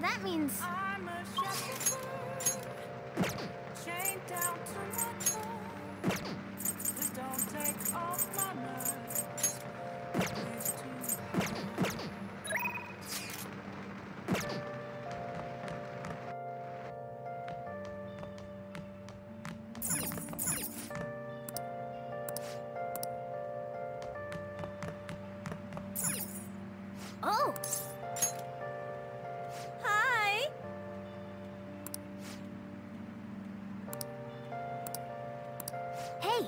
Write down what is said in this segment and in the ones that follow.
That means oh. Hi. Hey.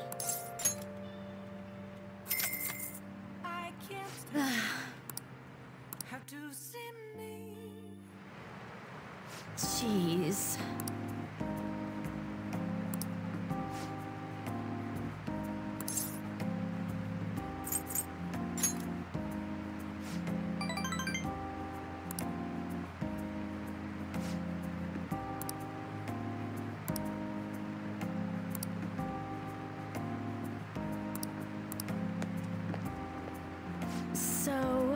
I can't have to see me. Jeez. So...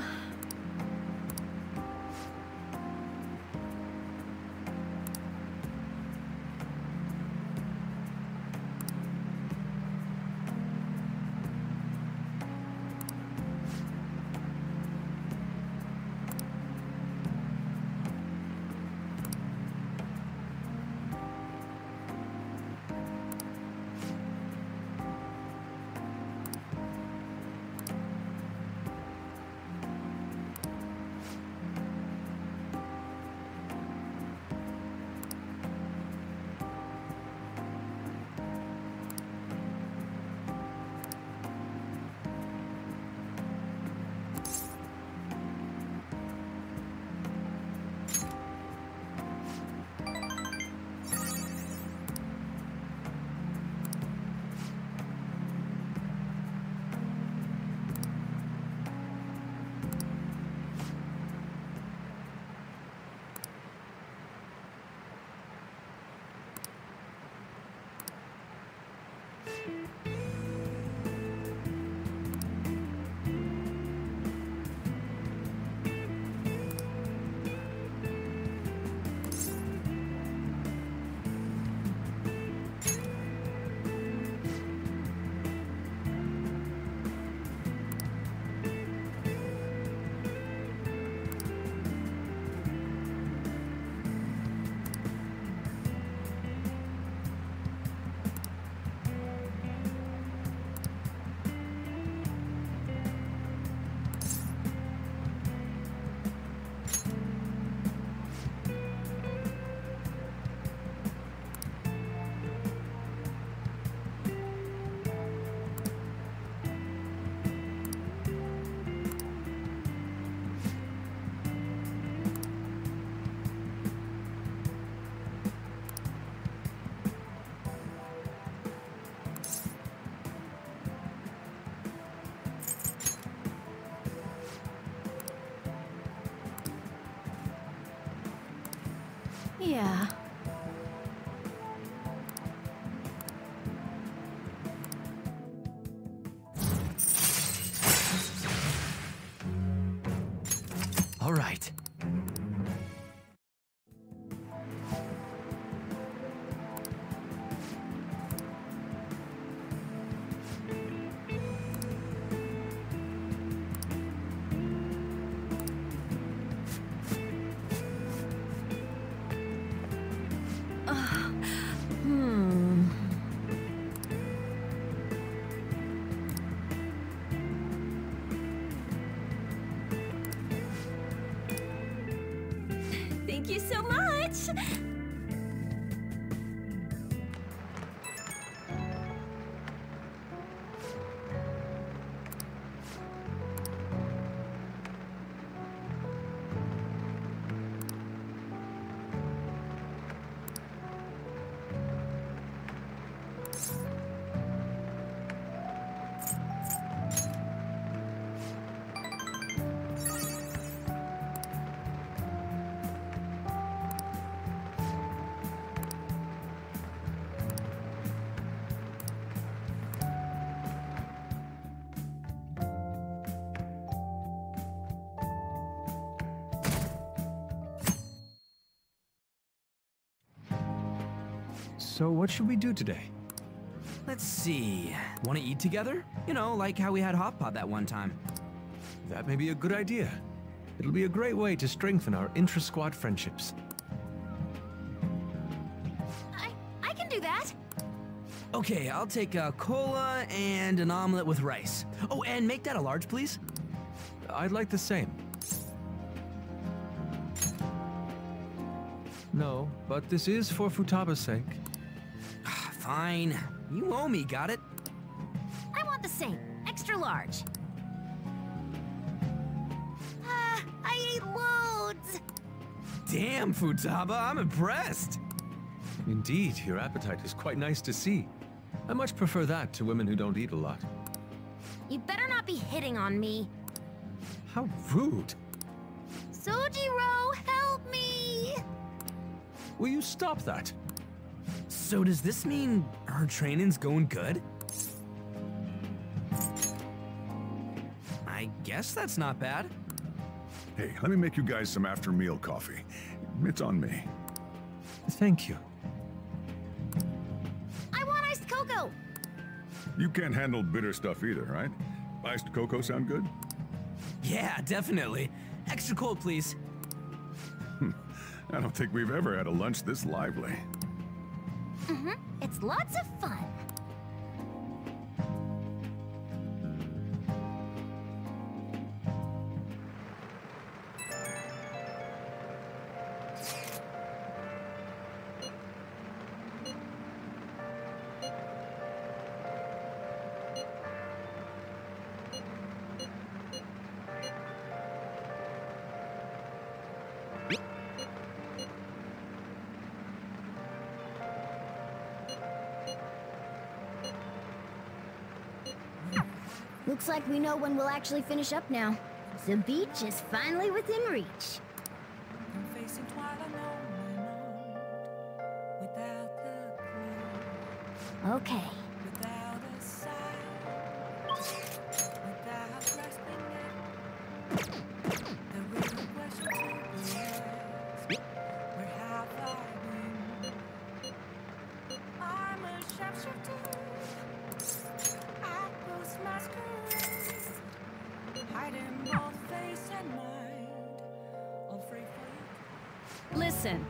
So what should we do today? Let's see. Want to eat together? You know, like how we had hot pot that one time. That may be a good idea. It'll be a great way to strengthen our intra-squad friendships. I can do that. Okay, I'll take a cola and an omelet with rice. Oh, and make that a large, please. I'd like the same. No, but this is for Futaba's sake. Fine. You owe me, got it? I want the same. Extra large. I ate loads. Damn, Futaba, I'm impressed. Indeed, your appetite is quite nice to see. I much prefer that to women who don't eat a lot. You better not be hitting on me. How rude! Sojiro, help me! Will you stop that? So does this mean her training's going good? I guess that's not bad. Hey, let me make you guys some after-meal coffee. It's on me. Thank you. I want iced cocoa! You can't handle bitter stuff either, right? Iced cocoa sound good? Yeah, definitely. Extra cold, please. I don't think we've ever had a lunch this lively. It's lots of fun. Looks like we know when we'll actually finish up now. The beach is finally within reach. Okay. Listen.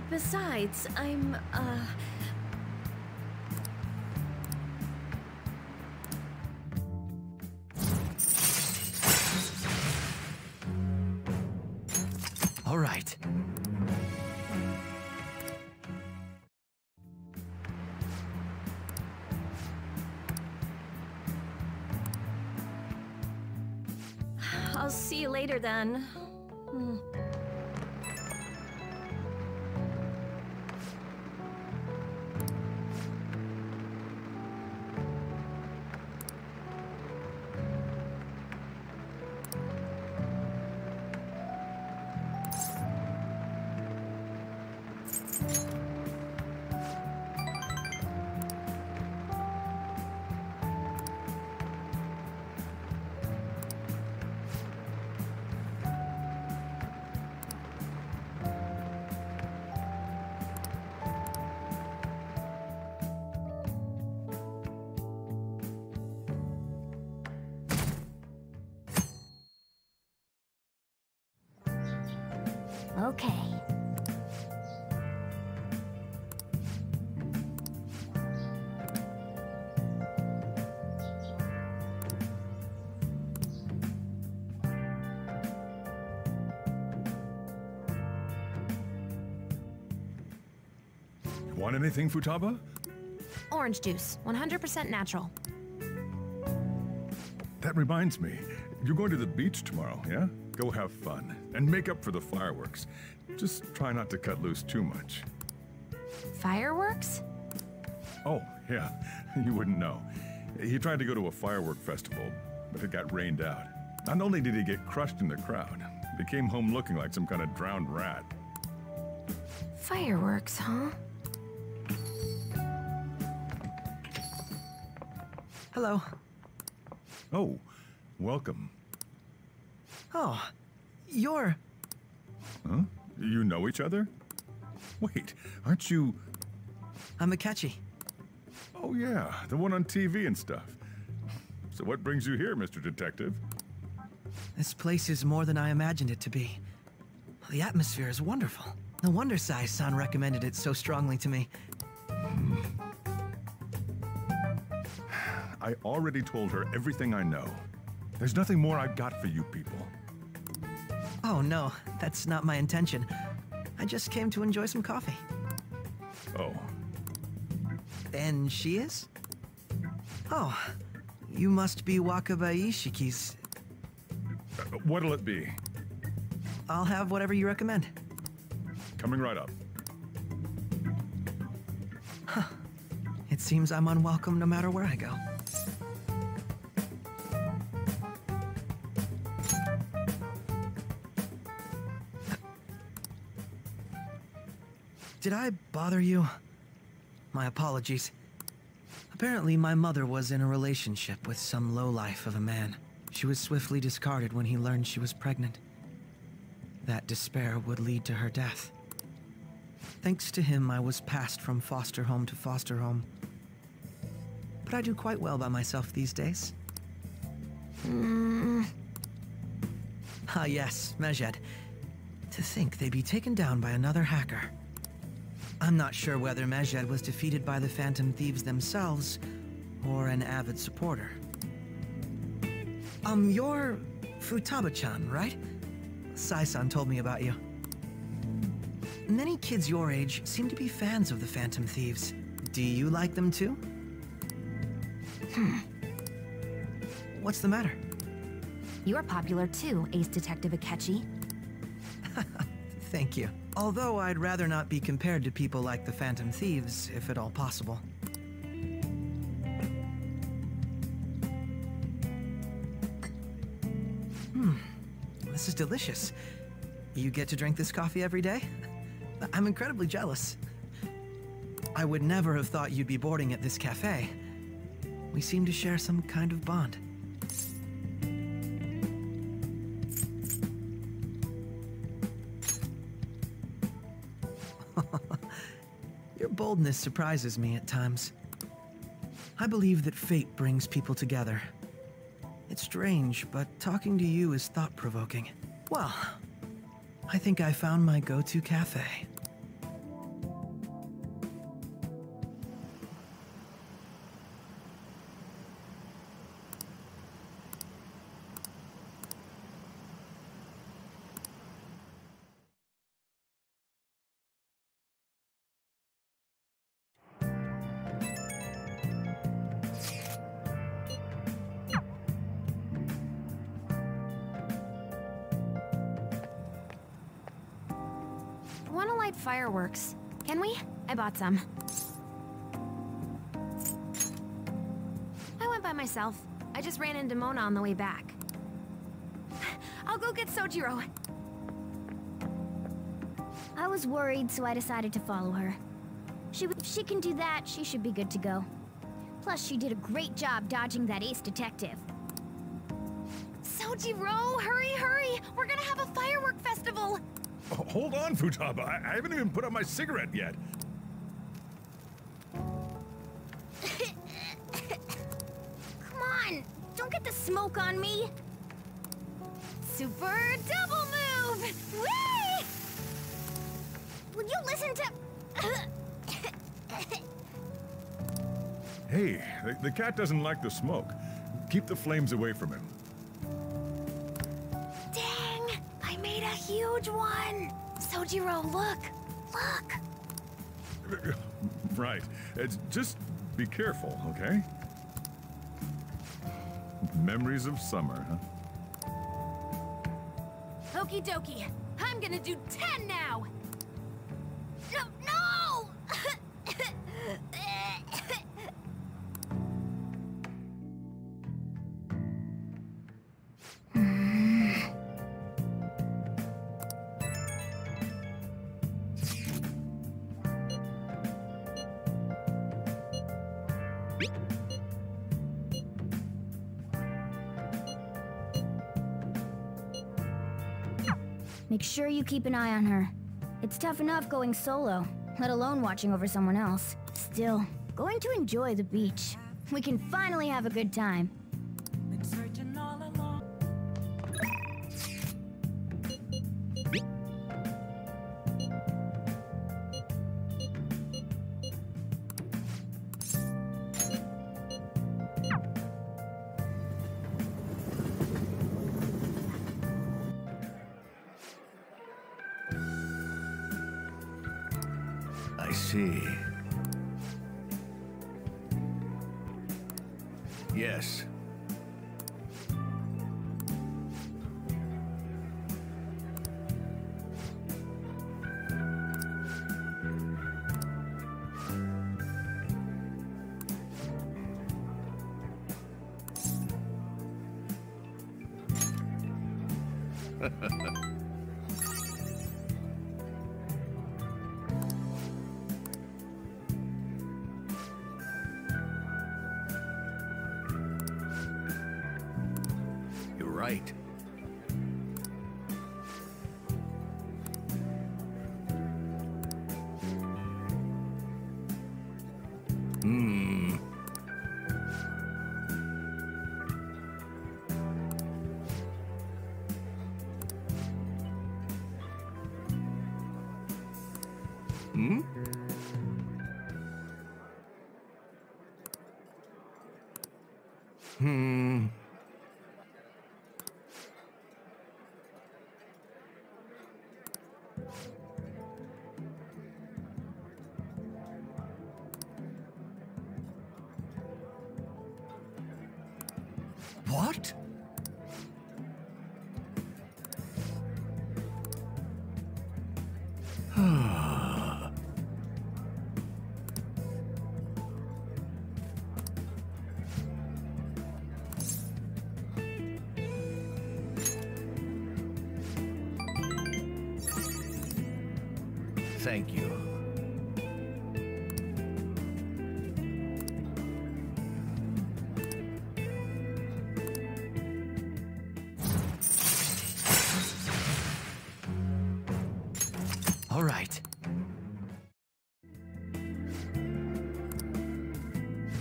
Besides, I'm, All right. I'll see you later then. Okay. Want anything, Futaba? Orange juice, 100% natural. That reminds me, you're going to the beach tomorrow, yeah? Go have fun, and make up for the fireworks. Just try not to cut loose too much. Fireworks? Oh, yeah, you wouldn't know. He tried to go to a firework festival, but it got rained out. Not only did he get crushed in the crowd, he came home looking like some kind of drowned rat. Fireworks, huh? Hello. Oh, welcome. Oh, you're... Huh? You know each other? Wait, aren't you... I'm Akechi. Oh yeah, the one on TV and stuff. So what brings you here, Mr. Detective? This place is more than I imagined it to be. The atmosphere is wonderful. No wonder Sai-san recommended it so strongly to me. I already told her everything I know. There's nothing more I've got for you people. Oh no, that's not my intention. I just came to enjoy some coffee. Oh, And she is? Oh, you must be Wakabai Ishiki's. what'll it be? I'll have whatever you recommend. Coming right up. It seems I'm unwelcome no matter where I go. Did I bother you? My apologies. Apparently, my mother was in a relationship with some lowlife of a man. She was swiftly discarded when he learned she was pregnant. That despair would lead to her death. Thanks to him, I was passed from foster home to foster home. But I do quite well by myself these days. Ah yes, Mejed. To think they'd be taken down by another hacker. I'm not sure whether Mejed was defeated by the Phantom Thieves themselves, or an avid supporter. You're Futaba-chan, right? Sai-san told me about you. Many kids your age seem to be fans of the Phantom Thieves. Do you like them too? What's the matter? You're popular too, Ace Detective Akechi. Thank you. Although I'd rather not be compared to people like the Phantom Thieves, if at all possible. This is delicious. You get to drink this coffee every day? I'm incredibly jealous. I would never have thought you'd be boarding at this cafe. We seem to share some kind of bond. Your boldness surprises me at times. I believe that fate brings people together. It's strange, but talking to you is thought-provoking. Well, I think I found my go-to cafe. Wanna light fireworks? Can we? I bought some. I went by myself. I just ran into Mona on the way back. I'll go get Sojiro. I was worried, so I decided to follow her. If she can do that, she should be good to go. Plus, she did a great job dodging that ace detective. Sojiro, hurry, hurry! We're gonna have a firework festival! Oh, hold on, Futaba. I haven't even put out my cigarette yet. Come on! Don't get the smoke on me! Super double move! Whee! Hey, the cat doesn't like the smoke. Keep the flames away from him. Dang! I made a huge one! Sojiro, look! Look! Right. Just be careful, okay? Memories of summer, huh? Okie dokie. I'm gonna do 10 now! No! Make sure you keep an eye on her. It's tough enough going solo, let alone watching over someone else. Still, going to enjoy the beach. We can finally have a good time. Been searching all along. I see. Yes. You're right. Hmm. Hmm? Hmm. What? Thank you. All right.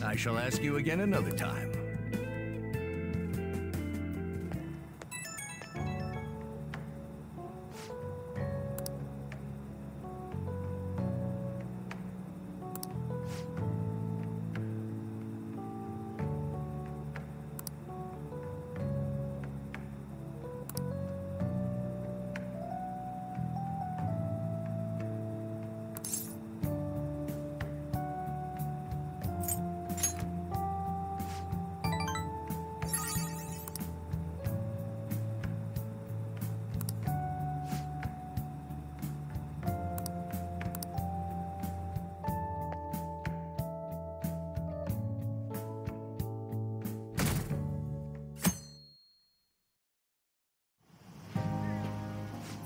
I shall ask you again another time.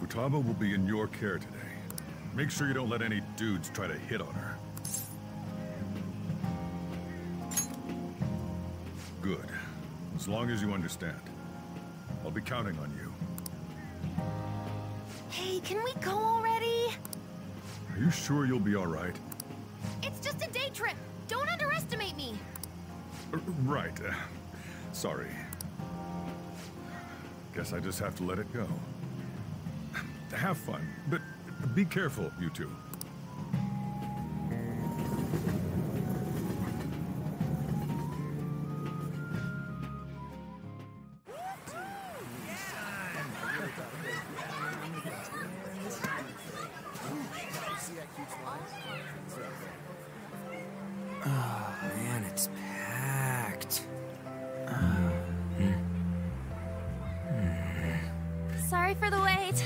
Futaba will be in your care today. Make sure you don't let any dudes try to hit on her. Good. As long as you understand. I'll be counting on you. Hey, can we go already? Are you sure you'll be all right? It's just a day trip. Don't underestimate me. Right. Sorry. Guess I just have to let it go. Have fun, but be careful, you two. for the wait.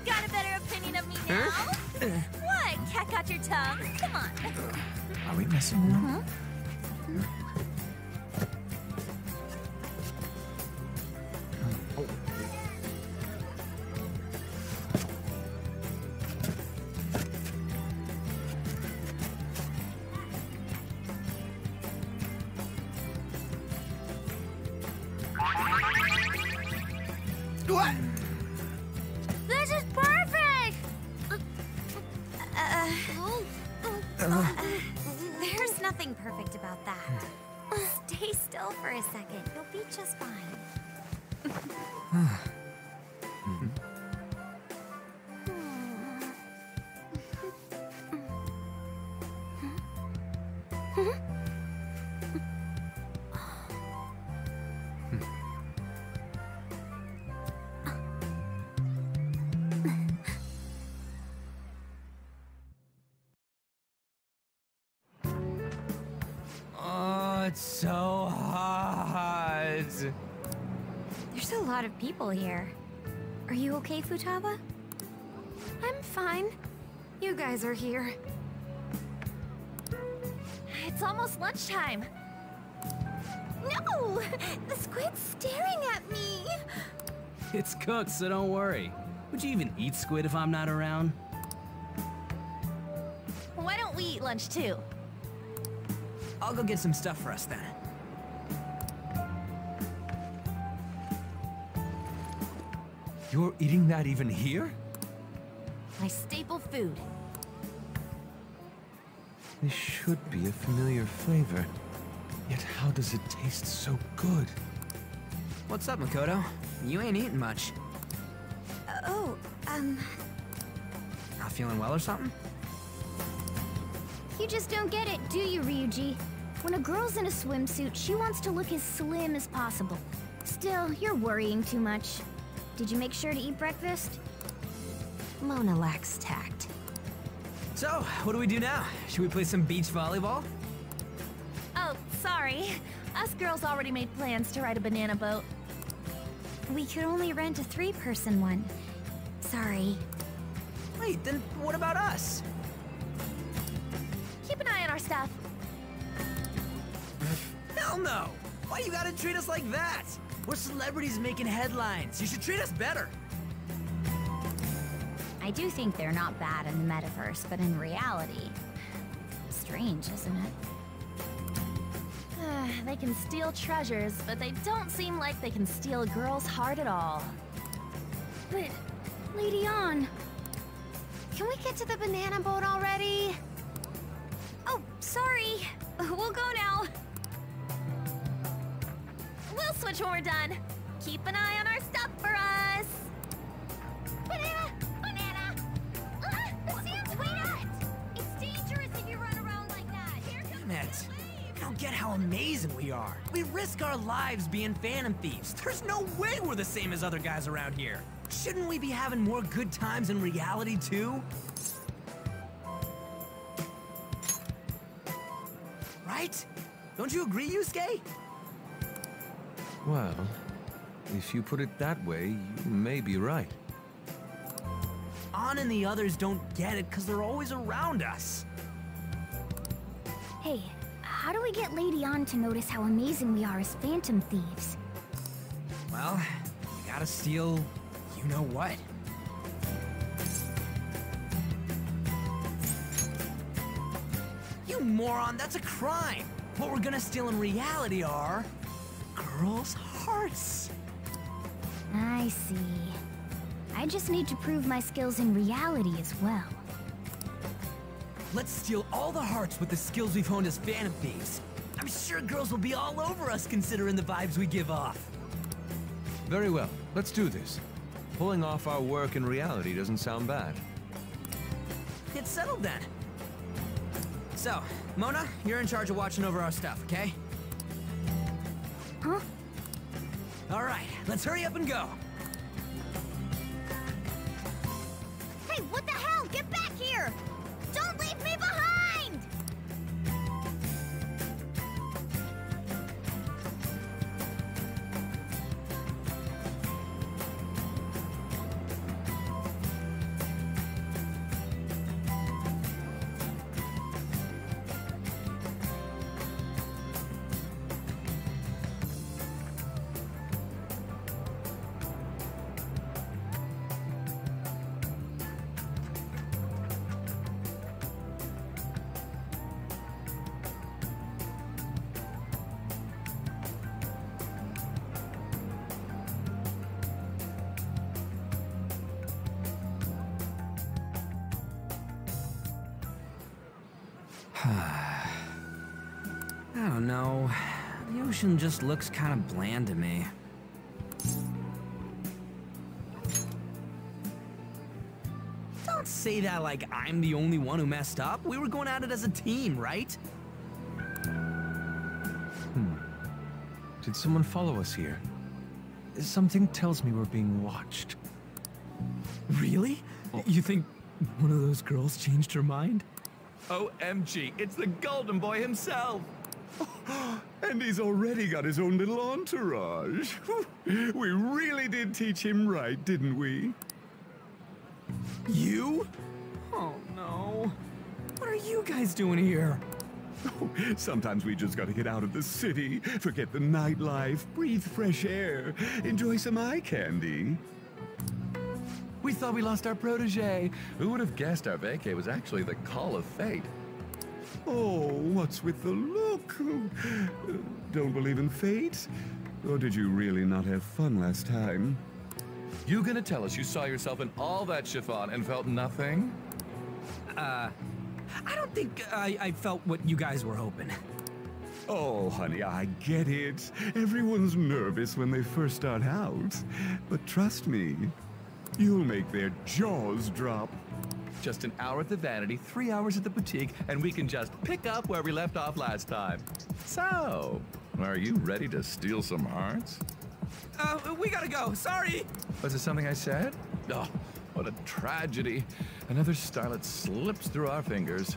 Got a better opinion of me now? What? Cat got your tongue? Come on. Are we messing around? What? This is perfect! There's nothing perfect about that. Stay still for a second. You'll be just fine. Oh, it's so hot. There's a lot of people here. Are you okay, Futaba? I'm fine. You guys are here. It's almost lunchtime. No! The squid's staring at me! It's cooked, so don't worry. Would you even eat squid if I'm not around? Why don't we eat lunch too? I'll go get some stuff for us then. You're eating that even here? My staple food. This should be a familiar flavor. Yet how does it taste so good? What's up, Makoto? You ain't eating much. Not feeling well or something? You just don't get it, do you, Ryuji? When a girl's in a swimsuit, she wants to look as slim as possible. Still, you're worrying too much. Did you make sure to eat breakfast? Mona lacks tact. So, what do we do now? Should we play some beach volleyball? Oh, sorry. Us girls already made plans to ride a banana boat. We could only rent a 3-person one. Sorry. Wait, then what about us? Keep an eye on our stuff. Hell no! Why you gotta treat us like that? We're celebrities making headlines. You should treat us better. I do think they're not bad in the metaverse, but in reality... Strange, isn't it? They can steal treasures, but they don't seem like they can steal a girl's heart at all. But, Lady On... Can we get to the banana boat already? Oh, sorry. We'll go now. We'll switch when we're done. Keep an eye on our stuff for us. Banana! Banana! Ah, the sand's way out! It's dangerous if you run around like that. Here comes Hermit, you don't get how amazing we are. We risk our lives being Phantom Thieves. There's no way we're the same as other guys around here. Shouldn't we be having more good times in reality, too? Right? Don't you agree, Yusuke? Well, if you put it that way, you may be right. On and the others don't get it because they're always around us. Hey, how do we get Lady On to notice how amazing we are as Phantom Thieves? Well, you gotta steal you know what. You moron, that's a crime! What we're gonna steal in reality are... girls' hearts! I see. I just need to prove my skills in reality as well. Let's steal all the hearts with the skills we've honed as Phantom Thieves. I'm sure girls will be all over us considering the vibes we give off. Very well, let's do this. Pulling off our work in reality doesn't sound bad. It's settled then. So, Mona, you're in charge of watching over our stuff, okay? Huh? All right, let's hurry up and go. Hey, what the hell? Get back here! Don't leave me behind! I don't know. The ocean just looks kind of bland to me. Don't say that like I'm the only one who messed up. We were going at it as a team, right? Did someone follow us here? Something tells me we're being watched. Really? You think one of those girls changed her mind? OMG, it's the Golden Boy himself! And he's already got his own little entourage. We really did teach him right, didn't we? You? Oh no. What are you guys doing here? Sometimes we just gotta get out of the city, forget the nightlife, breathe fresh air, enjoy some eye candy. We thought we lost our protege. Who would have guessed our vacay was actually the call of fate? Oh, what's with the look? Don't believe in fate? Or did you really not have fun last time? You gonna tell us you saw yourself in all that chiffon and felt nothing? I don't think I felt what you guys were hoping. Oh, honey, I get it. Everyone's nervous when they first start out. But trust me, you'll make their jaws drop. Just an hour at the Vanity, 3 hours at the boutique, and we can just pick up where we left off last time. So, are you ready to steal some hearts? We gotta go. Sorry. Was it something I said? Oh, what a tragedy. Another starlet slips through our fingers.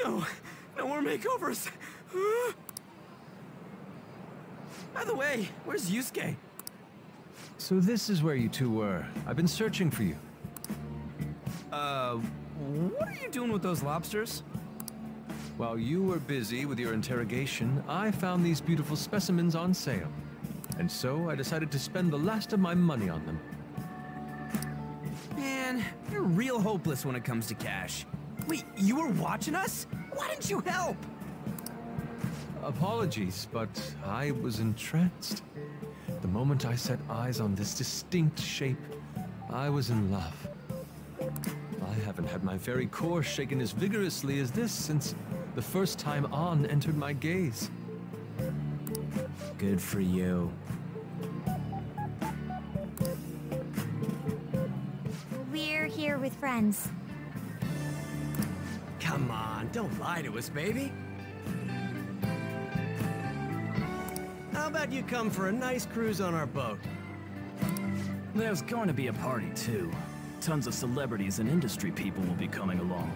No more makeovers. By the way, where's Yusuke? So this is where you two were. I've been searching for you. What are you doing with those lobsters? While you were busy with your interrogation, I found these beautiful specimens on sale. And so I decided to spend the last of my money on them. Man, you're real hopeless when it comes to cash. Wait, you were watching us? Why didn't you help? Apologies, but I was entranced. The moment I set eyes on this distinct shape, I was in love. I haven't had my very core shaken as vigorously as this since the first time On entered my gaze. Good for you. We're here with friends. Come on, don't lie to us, baby. How about you come for a nice cruise on our boat? There's going to be a party, too. Tons of celebrities and industry people will be coming along.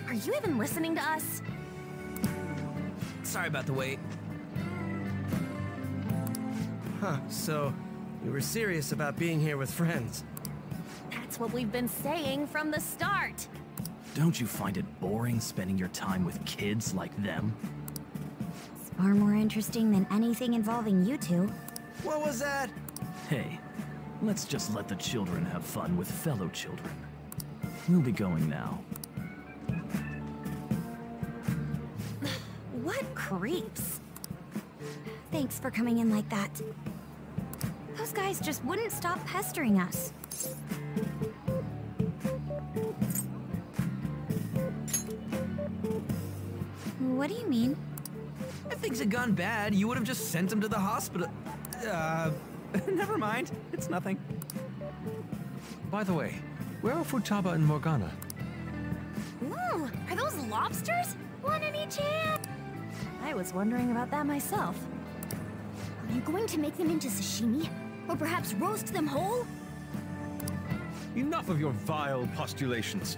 Are you even listening to us? Sorry about the wait. Huh, so you were serious about being here with friends. That's what we've been saying from the start. Don't you find it boring spending your time with kids like them? It's far more interesting than anything involving you two. What was that? Hey, let's just let the children have fun with fellow children. We'll be going now. What creeps? Thanks for coming in like that. Those guys just wouldn't stop pestering us. What do you mean? If things had gone bad, you would have just sent him to the hospital. Never mind. It's nothing. By the way, where are Futaba and Morgana? Ooh, are those lobsters? One in each hand. I was wondering about that myself. Are you going to make them into sashimi? Or perhaps roast them whole? Enough of your vile postulations.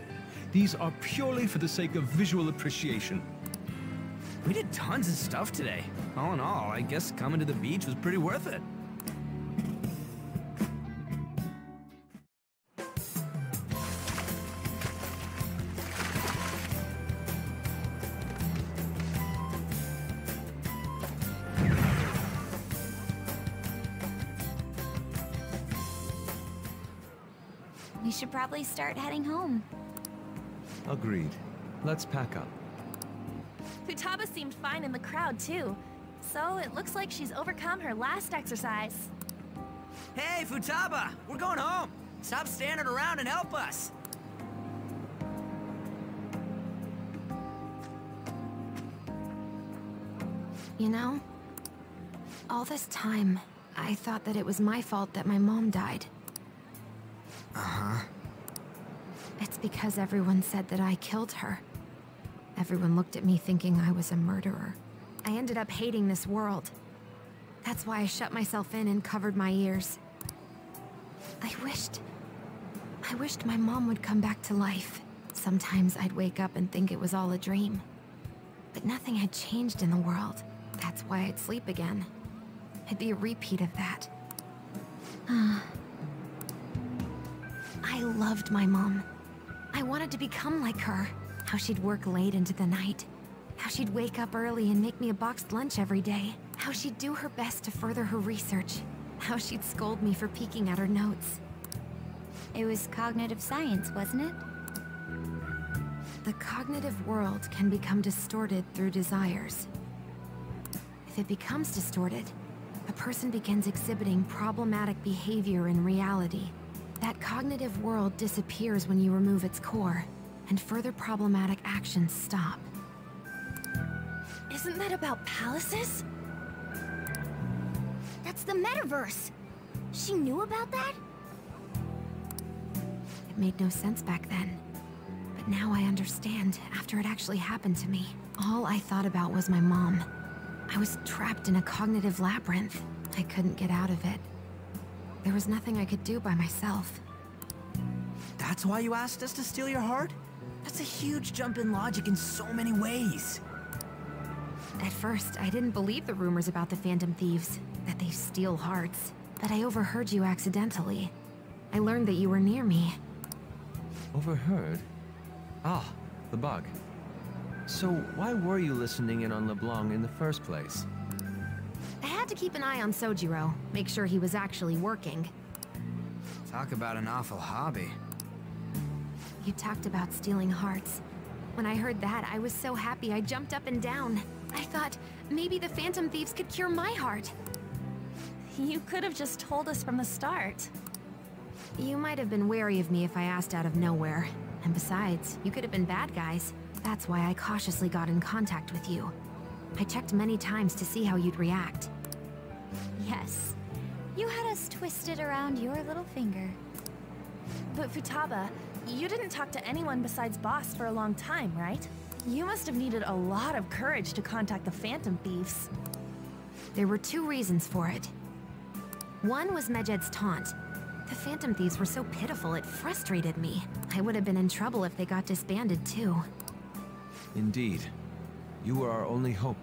These are purely for the sake of visual appreciation. We did tons of stuff today. All in all, I guess coming to the beach was pretty worth it. We should probably start heading home. Agreed. Let's pack up. Futaba seemed fine in the crowd, too. So it looks like she's overcome her last exercise. Hey, Futaba! We're going home! Stop standing around and help us! You know, all this time, I thought that it was my fault that my mom died. Uh-huh. It's because everyone said that I killed her. Everyone looked at me thinking I was a murderer. I ended up hating this world. That's why I shut myself in and covered my ears. I wished my mom would come back to life. Sometimes I'd wake up and think it was all a dream. But nothing had changed in the world. That's why I'd sleep again. It'd be a repeat of that. I loved my mom. I wanted to become like her. How she'd work late into the night. How she'd wake up early and make me a boxed lunch every day. How she'd do her best to further her research. How she'd scold me for peeking at her notes. It was cognitive science, wasn't it? The cognitive world can become distorted through desires. If it becomes distorted, a person begins exhibiting problematic behavior in reality. That cognitive world disappears when you remove its core, and further problematic actions stop. Isn't that about palaces? That's the metaverse! She knew about that? It made no sense back then. But now I understand, after it actually happened to me. All I thought about was my mom. I was trapped in a cognitive labyrinth. I couldn't get out of it. There was nothing I could do by myself. That's why you asked us to steal your heart? That's a huge jump in logic in so many ways. At first, I didn't believe the rumors about the Phantom Thieves, that they steal hearts. But I overheard you accidentally. I learned that you were near me. Overheard? Ah, the bug. So why were you listening in on LeBlanc in the first place? I had to keep an eye on Sojiro, make sure he was actually working. Talk about an awful hobby. You talked about stealing hearts. When I heard that, I was so happy I jumped up and down. I thought, maybe the Phantom Thieves could cure my heart. You could have just told us from the start. You might have been wary of me if I asked out of nowhere. And besides, you could have been bad guys. That's why I cautiously got in contact with you. I checked many times to see how you'd react. Yes. You had us twisted around your little finger. But Futaba, you didn't talk to anyone besides Boss for a long time, right? You must have needed a lot of courage to contact the Phantom Thieves. There were two reasons for it. One was Medjed's taunt. The Phantom Thieves were so pitiful it frustrated me. I would have been in trouble if they got disbanded too. Indeed. You were our only hope.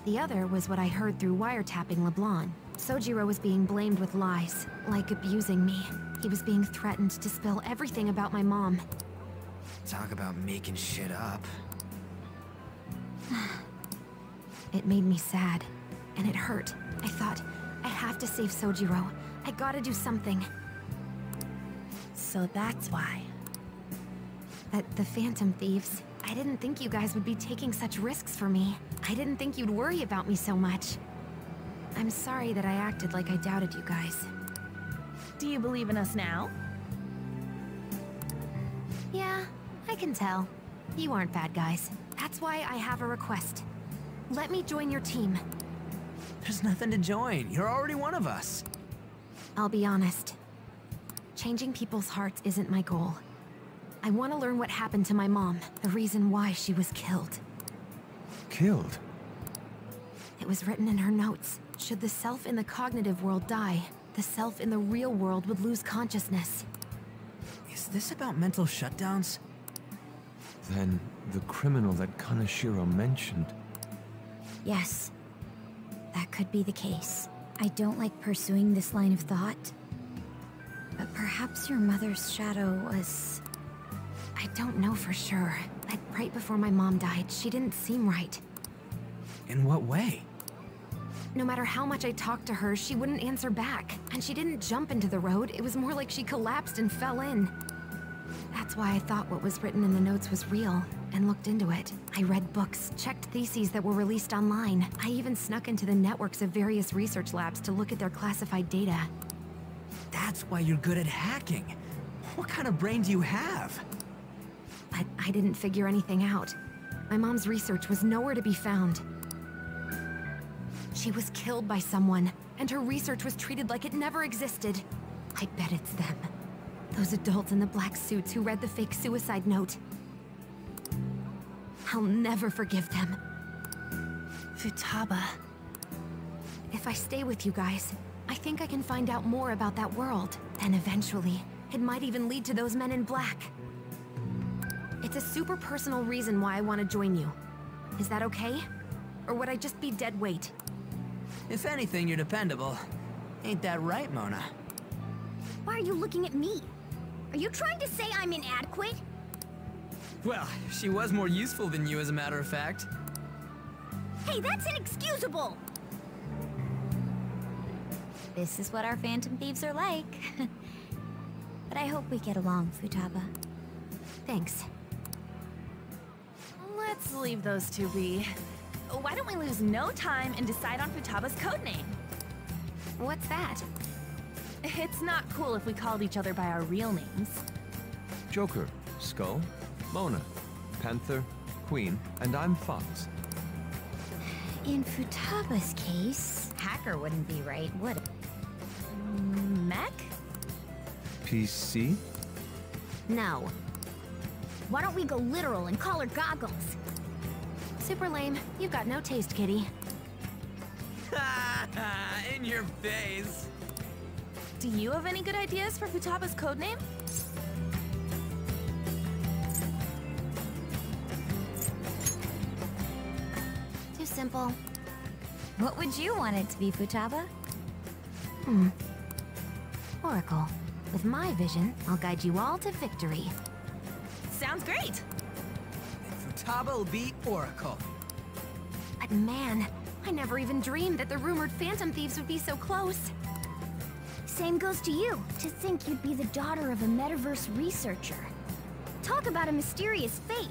The other was what I heard through wiretapping LeBlanc. Sojiro was being blamed with lies, like abusing me. He was being threatened to spill everything about my mom. Talk about making shit up. It made me sad, and it hurt. I thought, I have to save Sojiro. I gotta do something. So that's why. But the Phantom Thieves, I didn't think you guys would be taking such risks for me. I didn't think you'd worry about me so much. I'm sorry that I acted like I doubted you guys. Do you believe in us now? Yeah, I can tell. You aren't bad guys. That's why I have a request. Let me join your team. There's nothing to join. You're already one of us. I'll be honest. Changing people's hearts isn't my goal. I want to learn what happened to my mom, the reason why she was killed. Killed? It was written in her notes. Should the self in the cognitive world die, the self in the real world would lose consciousness. Is this about mental shutdowns? Then the criminal that Kaneshiro mentioned. Yes, that could be the case. I don't like pursuing this line of thought, but perhaps your mother's shadow was... I don't know for sure, but right before my mom died, she didn't seem right. In what way? No matter how much I talked to her, she wouldn't answer back. And she didn't jump into the road, it was more like she collapsed and fell in. That's why I thought what was written in the notes was real, and looked into it. I read books, checked theses that were released online. I even snuck into the networks of various research labs to look at their classified data. That's why you're good at hacking. What kind of brain do you have? But I didn't figure anything out. My mom's research was nowhere to be found. She was killed by someone, and her research was treated like it never existed. I bet it's them. Those adults in the black suits who read the fake suicide note. I'll never forgive them. Futaba. If I stay with you guys, I think I can find out more about that world. Then eventually, it might even lead to those men in black. It's a super personal reason why I want to join you. Is that okay? Or would I just be dead weight? If anything, you're dependable. Ain't that right, Mona? Why are you looking at me? Are you trying to say I'm inadequate? Well, she was more useful than you, as a matter of fact. Hey, that's inexcusable! This is what our Phantom Thieves are like. But I hope we get along, Futaba. Thanks. Let's leave those two be. Why don't we lose no time and decide on Futaba's codename? What's that? It's not cool if we called each other by our real names. Joker, Skull, Mona, Panther, Queen, and I'm Fox. In Futaba's case, hacker wouldn't be right, would it? Mech? PC? No. Why don't we go literal and call her Goggles? Super lame. You've got no taste, kitty. In your face. Do you have any good ideas for Futaba's codename? Too simple. What would you want it to be, Futaba? Oracle. With my vision, I'll guide you all to victory. Sounds great! Futaba will be Oracle. But man, I never even dreamed that the rumored Phantom Thieves would be so close. Same goes to you. To think you'd be the daughter of a metaverse researcher. Talk about a mysterious fate.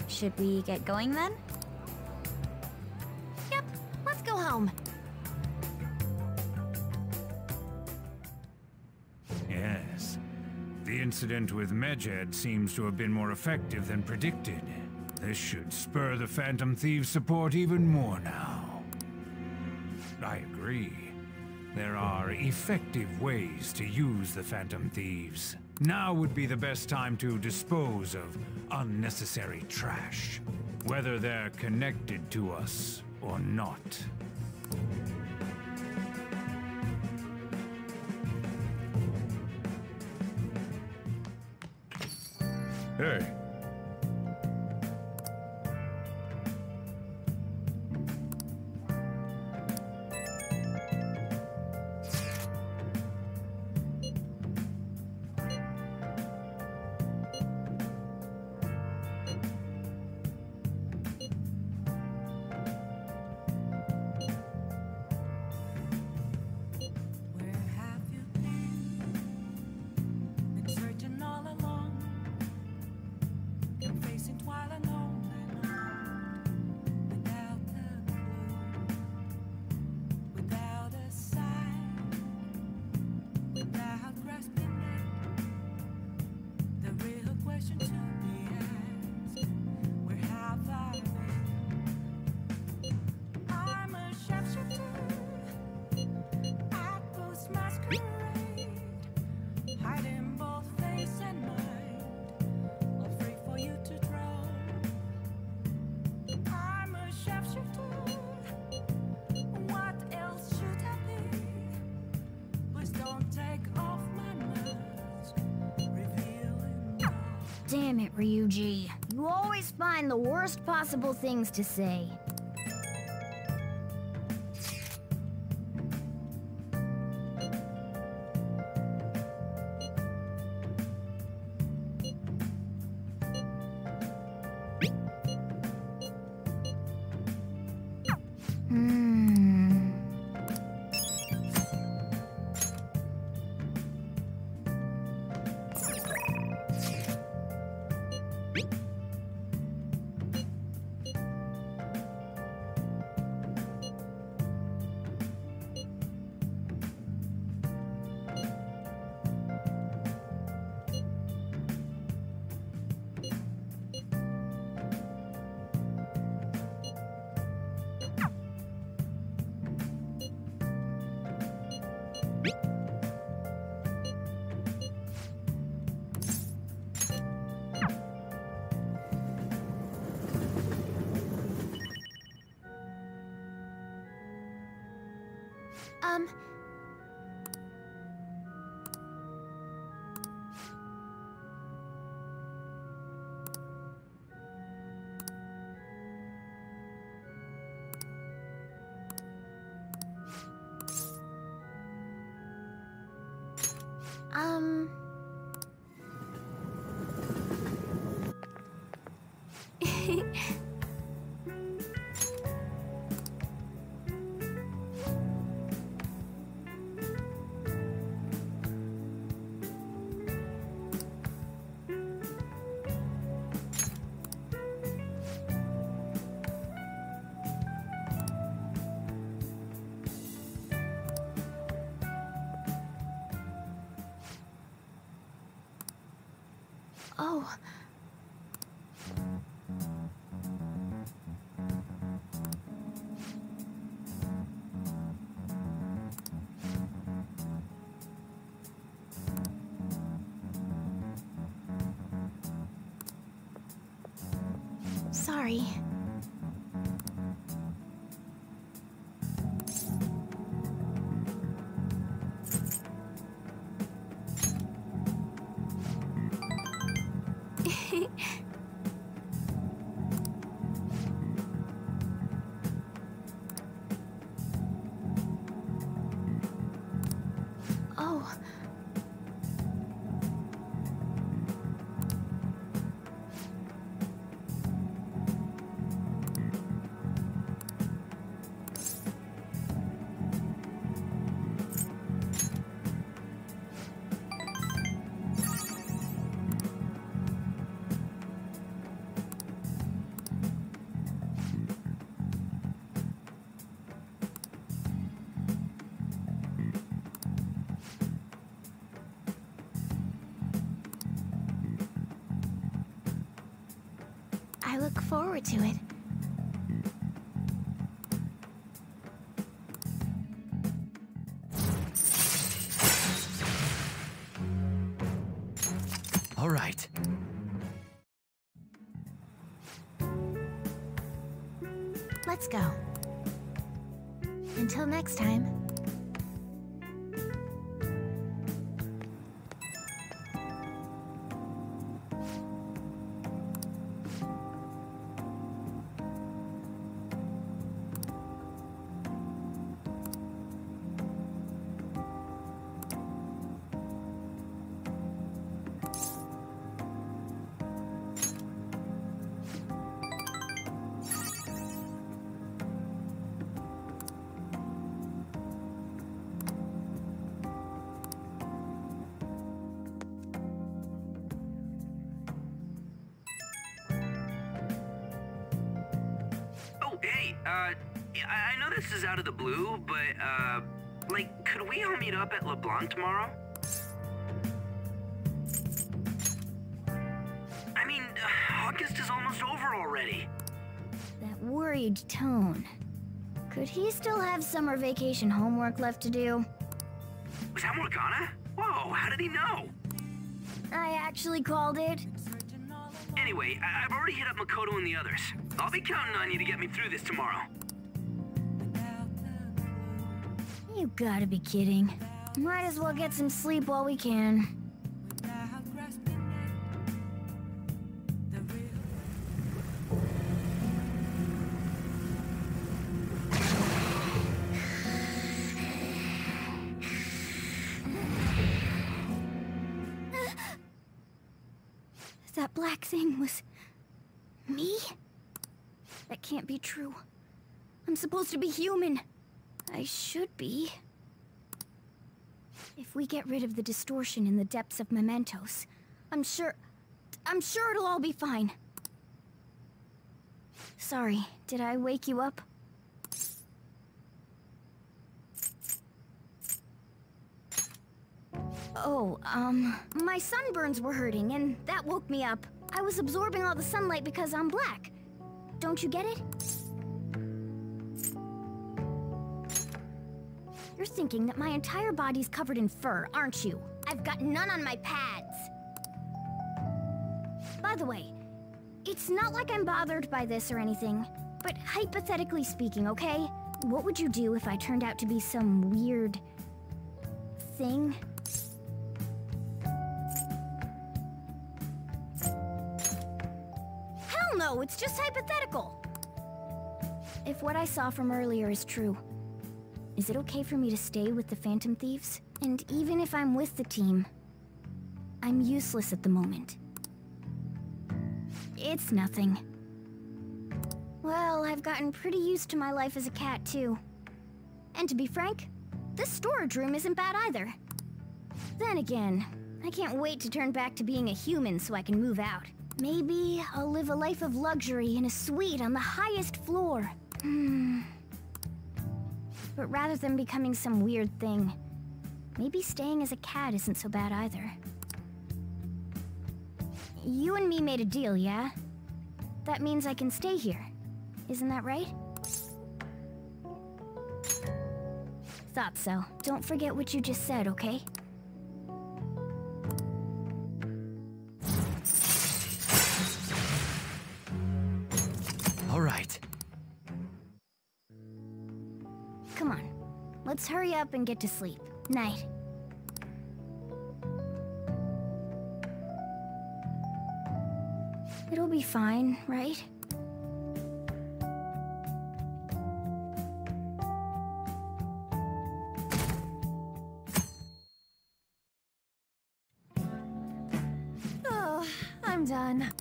Should we get going then? Yep, let's go home. Yes. The incident with Medjed seems to have been more effective than predicted. This should spur the Phantom Thieves' support even more now. I agree. There are effective ways to use the Phantom Thieves. Now would be the best time to dispose of unnecessary trash, whether they're connected to us or not. Hey. Where have you been? Been searching all along. Damn it, Ryuji. You always find the worst possible things to say. Oh. Sorry. Oh. I look forward to it. All right. Let's go. Until next time. I know this is out of the blue, but, like, could we all meet up at LeBlanc tomorrow? I mean, August is almost over already. That worried tone. Could he still have summer vacation homework left to do? Was that Morgana? Whoa, how did he know? I actually called it. Anyway, I've already hit up Makoto and the others. I'll be counting on you to get me through this tomorrow. You gotta be kidding. Might as well get some sleep while we can. that black thing was... me? That can't be true. I'm supposed to be human. I should be. If we get rid of the distortion in the depths of mementos, I'm sure it'll all be fine. Sorry, did I wake you up? Oh, my sunburns were hurting, and that woke me up. I was absorbing all the sunlight because I'm black. Don't you get it? You're thinking that my entire body's covered in fur, aren't you? I've got none on my pads. By the way, it's not like I'm bothered by this or anything, but hypothetically speaking, okay? What would you do if I turned out to be some weird... thing? Hell no, it's just hypothetical! If what I saw from earlier is true, is it okay for me to stay with the Phantom Thieves? And even if I'm with the team, I'm useless at the moment. It's nothing. Well, I've gotten pretty used to my life as a cat, too. And to be frank, this storage room isn't bad either. Then again, I can't wait to turn back to being a human so I can move out. Maybe I'll live a life of luxury in a suite on the highest floor. But rather than becoming some weird thing, maybe staying as a cat isn't so bad either. You and me made a deal, yeah? That means I can stay here. Isn't that right? Thought so. Don't forget what you just said, okay? All right. Come on. Let's hurry up and get to sleep. Night. It'll be fine, right? Oh, I'm done.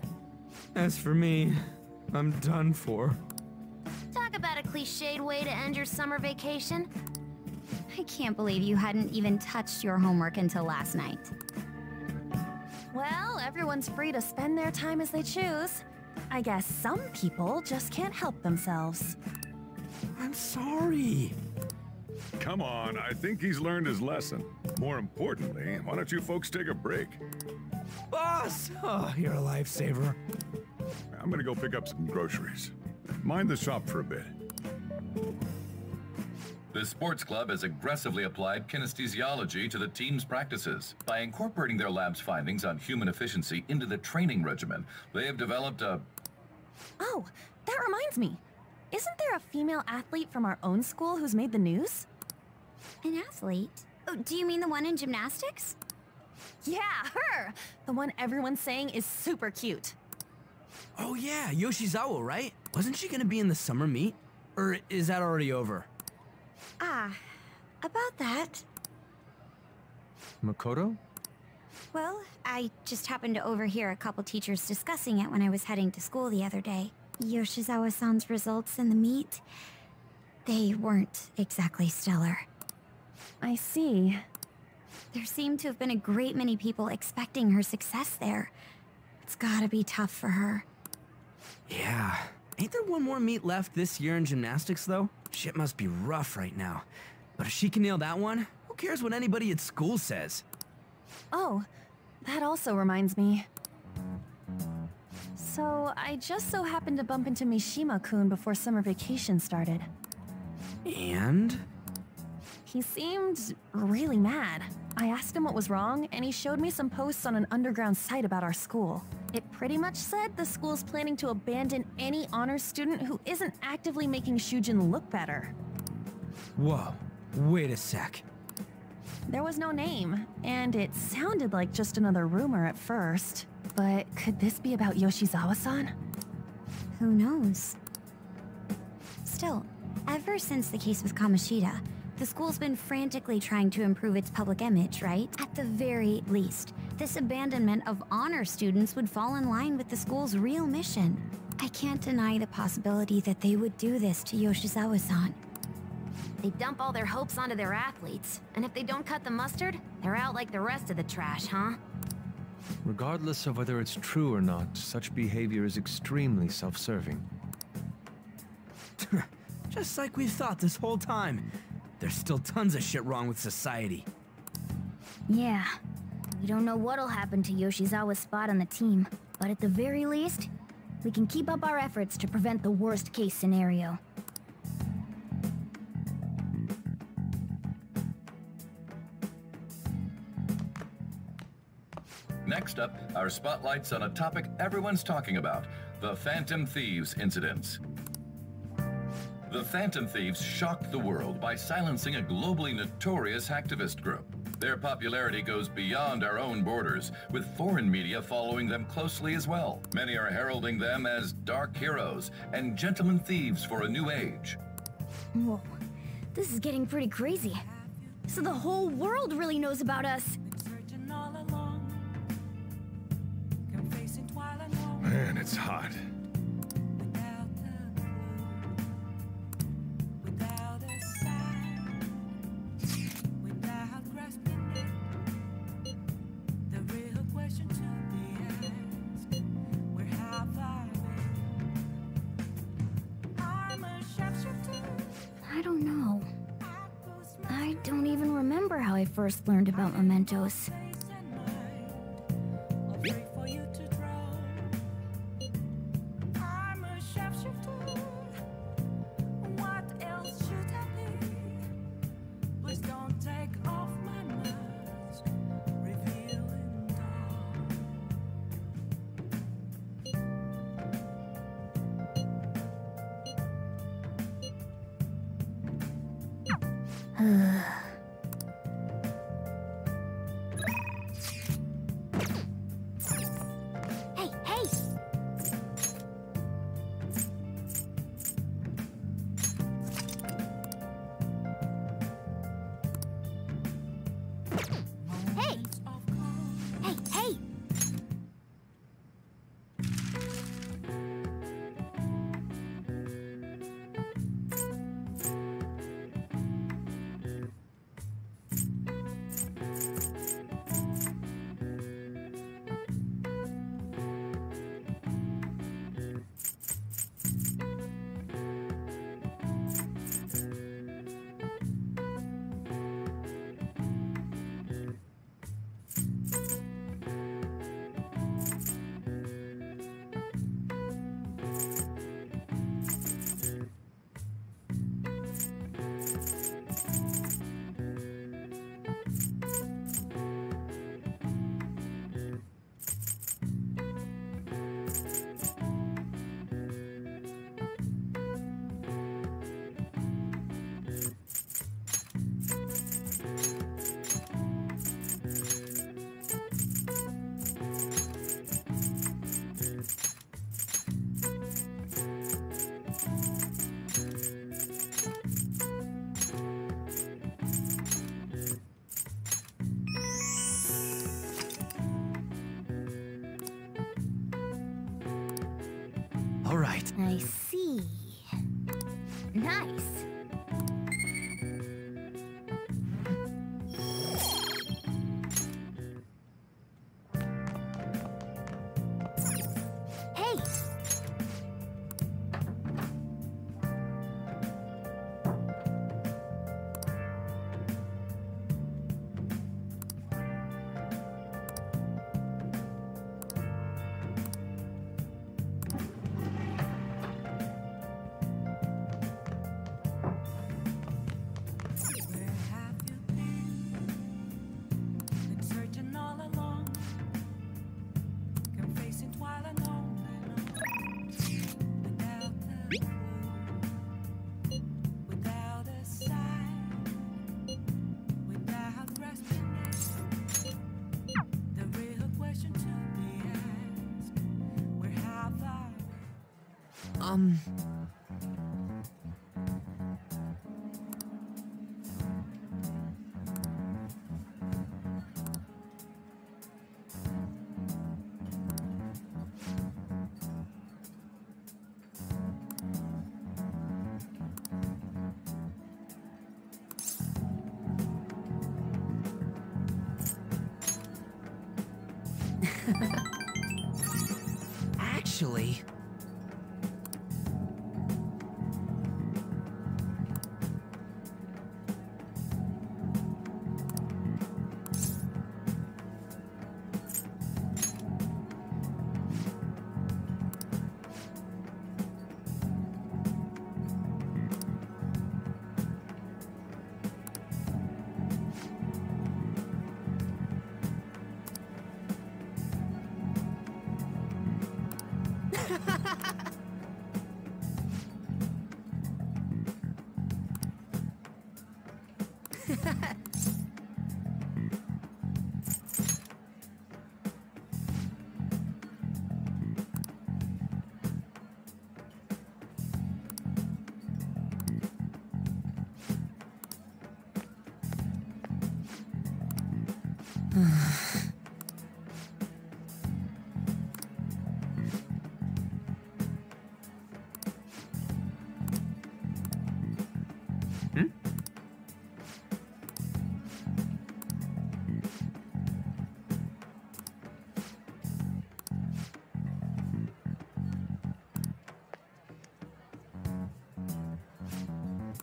As for me, I'm done for. Talk about a cliched way to end your summer vacation. I can't believe you hadn't even touched your homework until last night. Well, everyone's free to spend their time as they choose. I guess some people just can't help themselves. I'm sorry. Come on, I think he's learned his lesson. More importantly, why don't you folks take a break? Boss! Oh, you're a lifesaver. I'm gonna go pick up some groceries. Mind the shop for a bit. The sports club has aggressively applied kinesthesiology to the team's practices. By incorporating their lab's findings on human efficiency into the training regimen, they have developed a... Oh, that reminds me. Isn't there a female athlete from our own school who's made the news? An athlete? Oh, do you mean the one in gymnastics? Yeah, her! The one everyone's saying is super cute. Oh yeah, Yoshizawa, right? Wasn't she gonna be in the summer meet? Or is that already over? Ah, about that. Makoto? Well, I just happened to overhear a couple teachers discussing it when I was heading to school the other day. Yoshizawa-san's results in the meet, they weren't exactly stellar. I see. There seemed to have been a great many people expecting her success there. It's gotta be tough for her. Yeah. Ain't there one more meet left this year in gymnastics, though? Shit must be rough right now. But if she can nail that one, who cares what anybody at school says? Oh, that also reminds me. So, I just so happened to bump into Mishima-kun before summer vacation started. And? He seemed really mad. I asked him what was wrong, and he showed me some posts on an underground site about our school. It pretty much said the school's planning to abandon any honors student who isn't actively making Shujin look better. Whoa, wait a sec. There was no name, and it sounded like just another rumor at first. But could this be about Yoshizawa-san? Who knows? Still, ever since the case with Kamoshida, The school's been frantically trying to improve its public image, right? At the very least, this abandonment of honor students would fall in line with the school's real mission. I can't deny the possibility that they would do this to Yoshizawa-san. They dump all their hopes onto their athletes, and if they don't cut the mustard, they're out like the rest of the trash, huh? Regardless of whether it's true or not, such behavior is extremely self-serving. Just like we thought this whole time. There's still tons of shit wrong with society. Yeah. We don't know what'll happen to Yoshizawa's spot on the team, but at the very least, we can keep up our efforts to prevent the worst-case scenario. Next up, our spotlight's on a topic everyone's talking about, the Phantom Thieves incidents. The Phantom Thieves shocked the world by silencing a globally notorious hacktivist group. Their popularity goes beyond our own borders, with foreign media following them closely as well. Many are heralding them as dark heroes and gentlemen thieves for a new age. Whoa, this is getting pretty crazy. So the whole world really knows about us. Man, it's hot. I don't know. I don't even remember how I first learned about mementos. All right. I see. Nice. Hey! Actually...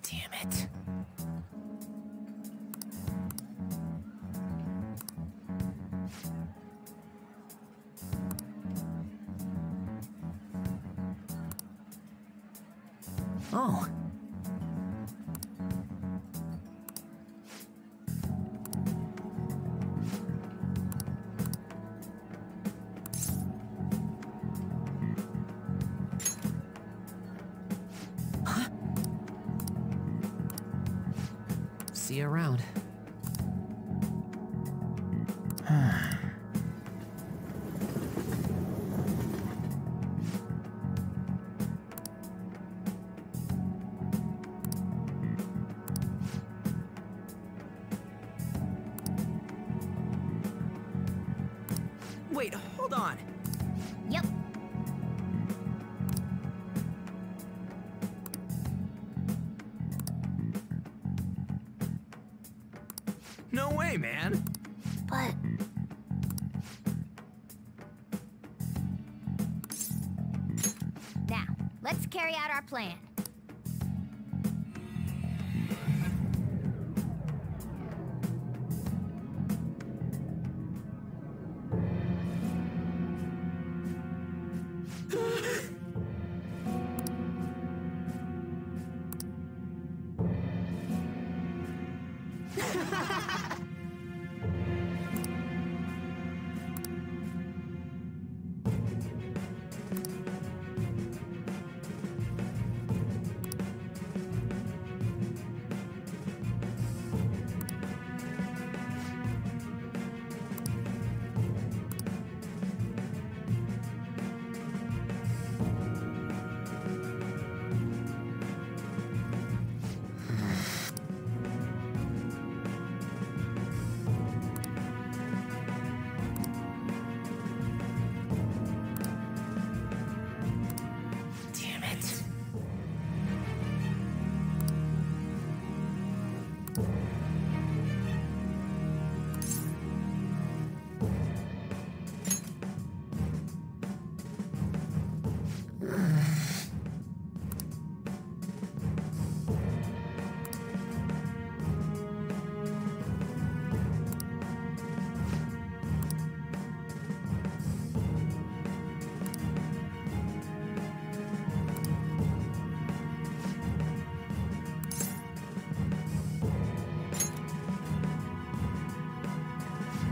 Damn it. Oh. Huh? See you around. Wait, hold on. Yep. No way, man. But... Now, let's carry out our plan.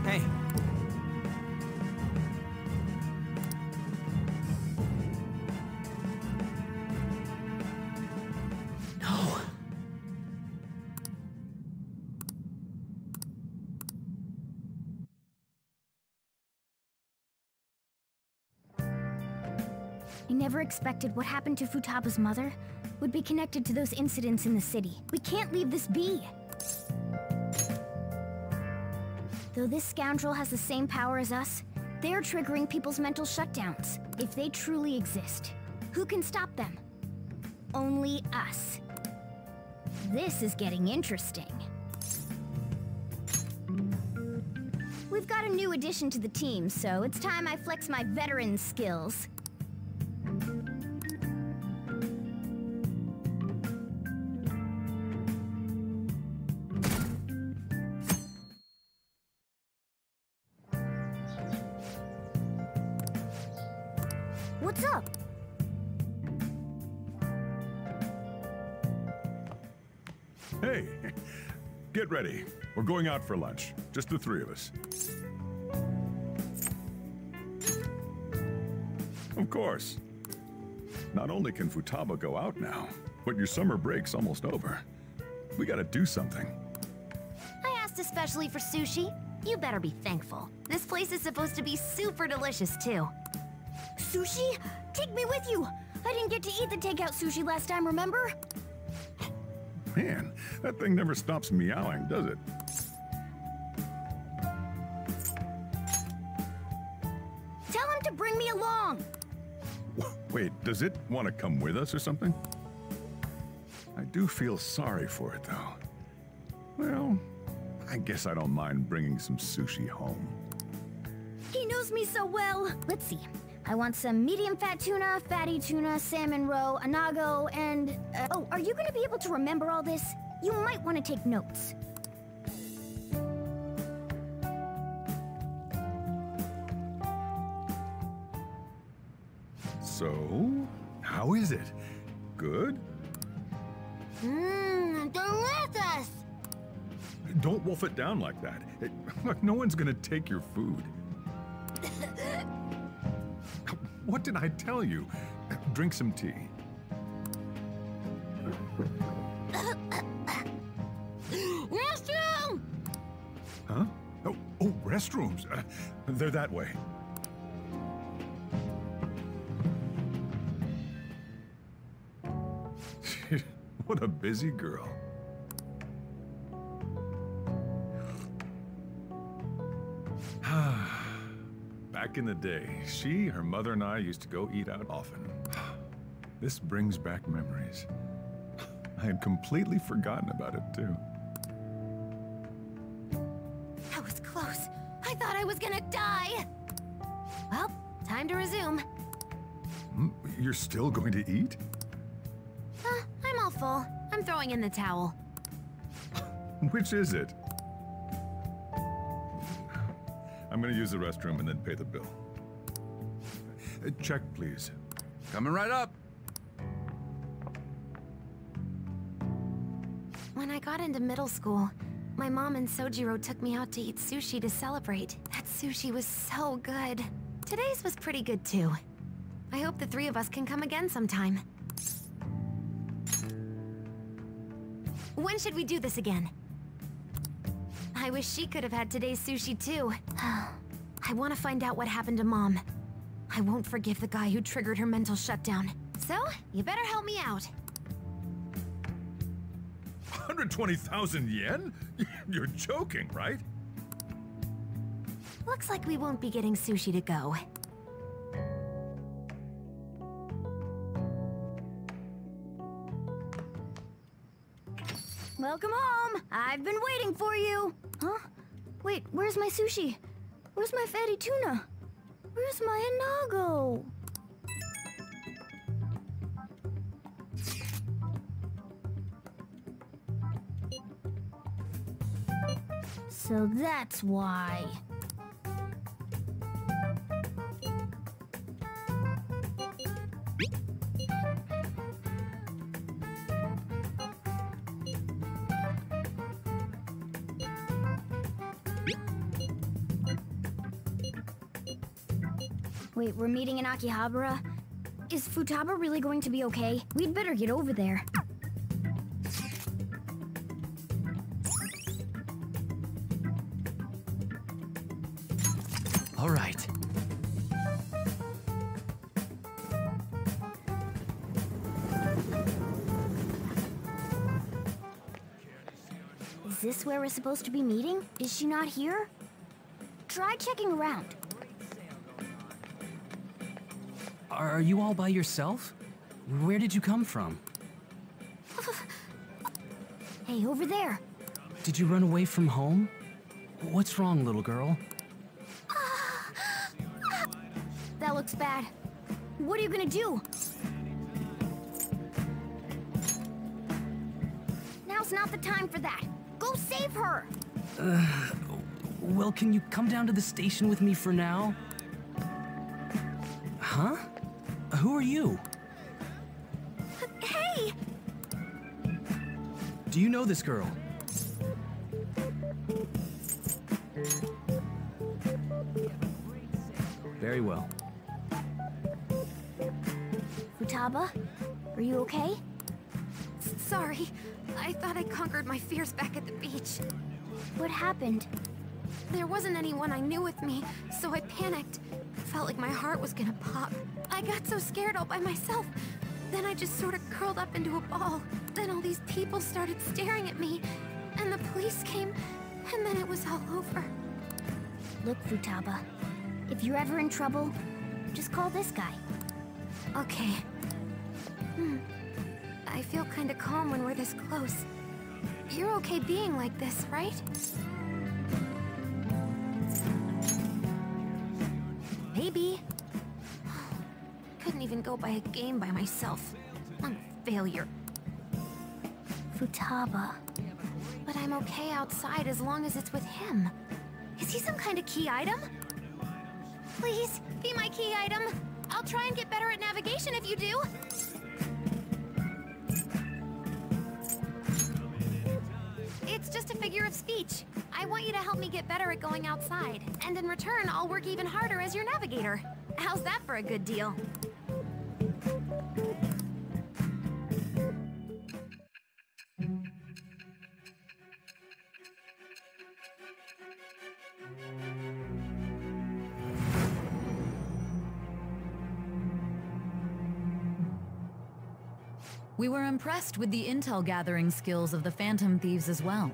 Hey. No. I never expected what happened to Futaba's mother would be connected to those incidents in the city. We can't leave this be. Though this scoundrel has the same power as us, they're triggering people's mental shutdowns. If they truly exist, who can stop them? Only us. This is getting interesting. We've got a new addition to the team, so it's time I flex my veteran skills. What's up? Hey, get ready. We're going out for lunch. Just the three of us. Of course. Not only can Futaba go out now, but your summer break's almost over. We gotta do something. I asked especially for sushi. You better be thankful. This place is supposed to be super delicious, too. Sushi? Take me with you! I didn't get to eat the takeout sushi last time, remember? Man, that thing never stops meowing, does it? Tell him to bring me along! Wait, does it want to come with us or something? I do feel sorry for it, though. Well, I guess I don't mind bringing some sushi home. He knows me so well! Let's see. I want some medium fat tuna, fatty tuna, salmon roe, anago, and... oh, are you gonna be able to remember all this? You might want to take notes. So, how is it? Good? Mmm, delicious! Don't wolf it down like that. Look, no one's gonna take your food. What did I tell you? Drink some tea. Restroom! Huh? Oh, restrooms. They're that way. What a busy girl. Back in the day, she, her mother, and I used to go eat out often. This brings back memories. I had completely forgotten about it, too. That was close. I thought I was gonna die. Well, time to resume. You're still going to eat? I'm all full. I'm throwing in the towel. Which is it? I'm gonna use the restroom and then pay the bill. Check, please. Coming right up. When I got into middle school, my mom and Sojiro took me out to eat sushi to celebrate. That sushi was so good. Today's was pretty good too. I hope the three of us can come again sometime. When should we do this again? I wish she could have had today's sushi too. I want to find out what happened to Mom. I won't forgive the guy who triggered her mental shutdown. So, you better help me out. 120,000 yen? You're joking, right? Looks like we won't be getting sushi to go. Welcome home! I've been waiting for you! Huh? Wait, where's my sushi? Where's my fatty tuna? Where's my anago? So that's why. Wait, we're meeting in Akihabara? Is Futaba really going to be okay? We'd better get over there. All right. Is this where we're supposed to be meeting? Is she not here? Try checking around. Are you all by yourself? Where did you come from? Hey, over there. Did you run away from home? What's wrong, little girl? That looks bad. What are you gonna do? Now's not the time for that. Go save her! Well, can you come down to the station with me for now? Huh? Who are you? Hey! Do you know this girl? Very well. Futaba? Are you okay? Sorry. I thought I conquered my fears back at the beach. What happened? There wasn't anyone I knew with me, so I panicked. Felt like my heart was gonna pop. I got so scared all by myself. Then I just sort of curled up into a ball. Then all these people started staring at me, and the police came, and then it was all over. Look, Futaba. If you're ever in trouble, just call this guy. Okay. I feel kinda calm when we're this close. You're okay being like this, right? Maybe. Couldn't even go by a game by myself. I'm a failure. Futaba. But I'm okay outside as long as it's with him. Is he some kind of key item? Please, be my key item. I'll try and get better at navigation if you do. It's just a figure of speech. I want you to help me get better at going outside. And in return, I'll work even harder as your navigator. How's that for a good deal? We were impressed with the intel gathering skills of the Phantom Thieves as well.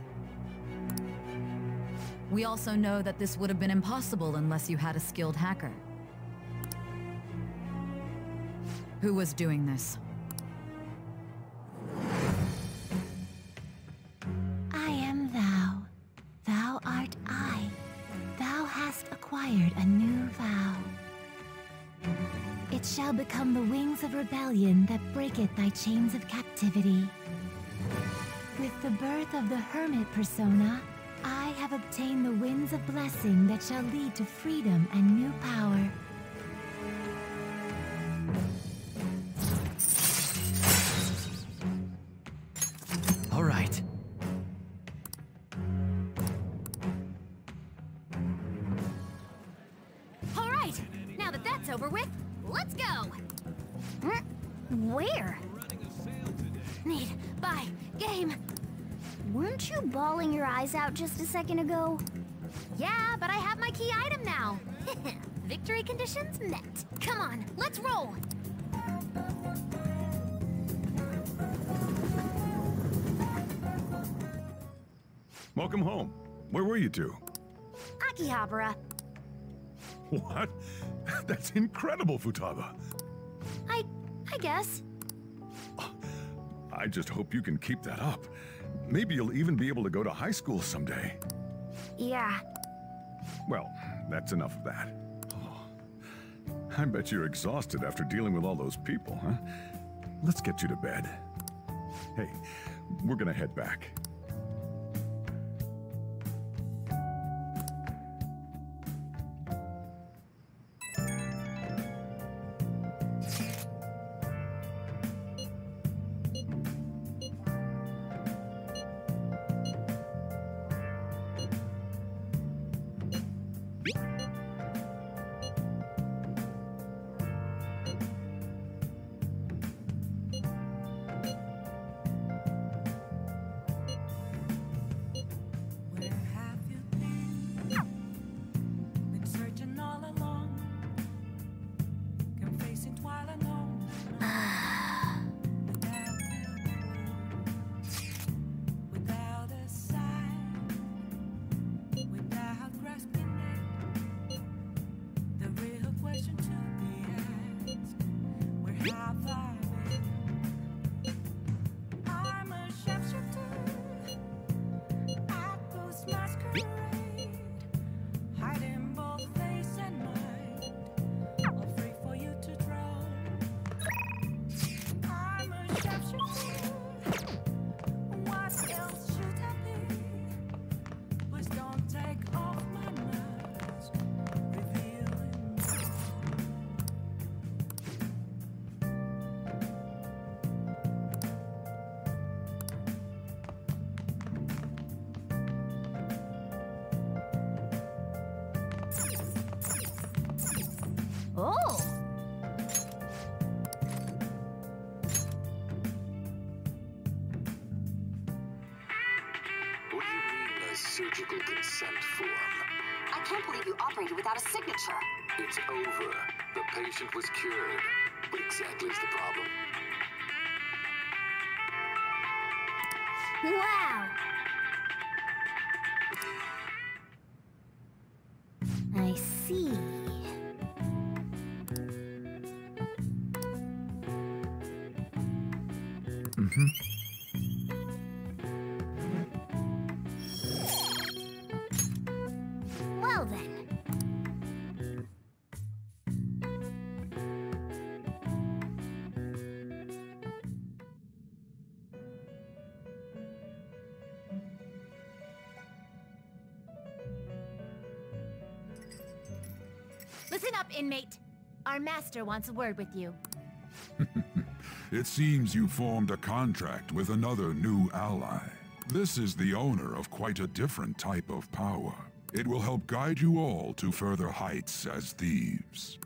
We also know that this would have been impossible unless you had a skilled hacker. Who was doing this? I am thou. Thou art I. Thou hast acquired a new vow. It shall become the wings of rebellion that breaketh thy chains of captivity. With the birth of the Hermit persona, I have obtained the winds of blessing that shall lead to freedom and new power. All right. All right, now that that's over with, let's go! Where? Need, buy, game. Weren't you bawling your eyes out just a second ago? Yeah, but I have my key item now. Victory conditions met. Come on, let's roll! Welcome home. Where were you two? Akihabara. What? That's incredible, Futaba. I guess. I just hope you can keep that up. Maybe you'll even be able to go to high school someday. Yeah. Well, that's enough of that. I bet you're exhausted after dealing with all those people, huh? Let's get you to bed. Hey, we're gonna head back. surgical consent form. I can't believe you operated without a signature. It's over. The patient was cured. What exactly is the problem? Wow! I see. Well then. Listen up, inmate. Our master wants a word with you. It seems you formed a contract with another new ally. This is the owner of quite a different type of power. It will help guide you all to further heights as thieves.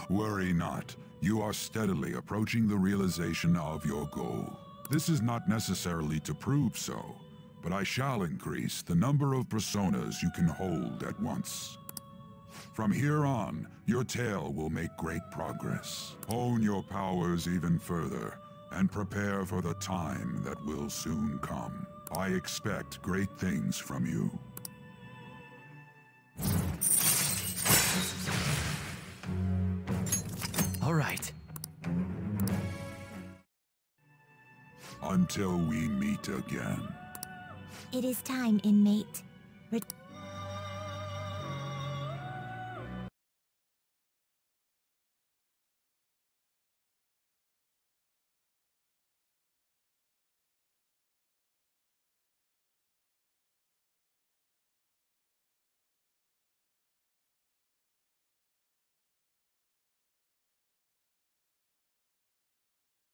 Worry not. You are steadily approaching the realization of your goal. This is not necessarily to prove so, but I shall increase the number of personas you can hold at once. From here on, your tale will make great progress. Hone your powers even further, and prepare for the time that will soon come. I expect great things from you. All right. Until we meet again. It is time, inmate.